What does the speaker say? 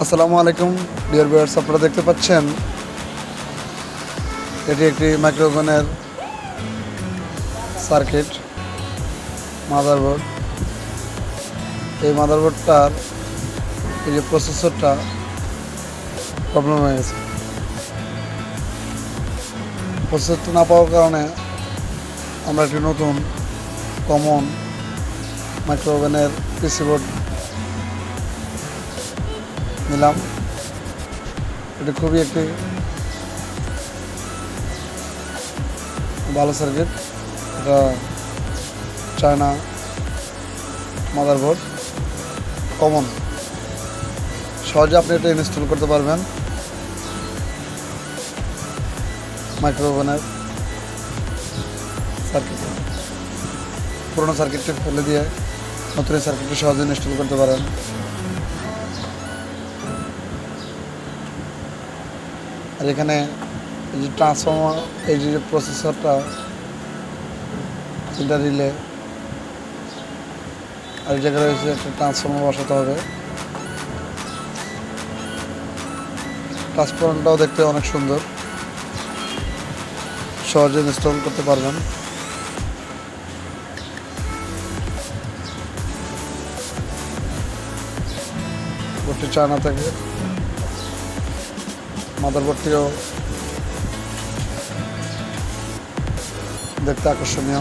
আসসালামু আলাইকুম dear viewers, আপনারা দেখতে পাচ্ছেন এটি একটি মাইক্রোওভেনের সার্কিট মাদারবোর্ড। এই মাদারবোর্ডটার এই যে প্রসেসরটা প্রবলেম হয়ে গেছে। প্রসেসরটা না পাওয়ার কারণে আমরা একটি নতুন কমন মাইক্রোওভেনের পিসি বোর্ড নিলাম। এটি খুবই একটি ভালো সার্কিট। এটা চায়না মাদারবোর্ড, কমন, সহজে আপনি এটা ইনস্টল করতে পারবেন মাইক্রোওভেনের সার্কিট। পুরোনো সার্কিটটি ফেলে দিয়ে নতুন সার্কিটটি সহজে ইনস্টল করতে পারেন। আর এখানে এই যে ট্রান্সফর্মার, এই যে প্রসেসরটা, তিনটা রিলে, আর এই জায়গায় রয়েছে একটা ট্রান্সফর্মার বসাতে হবে। ট্রান্সফর্মারটাও দেখতে অনেক সুন্দর, সহজে ইনস্টল করতে পারবেন। বোর্ডটি চায়না থেকে, মাদারবোর্ডটিও দেখতে আকর্ষণীয়।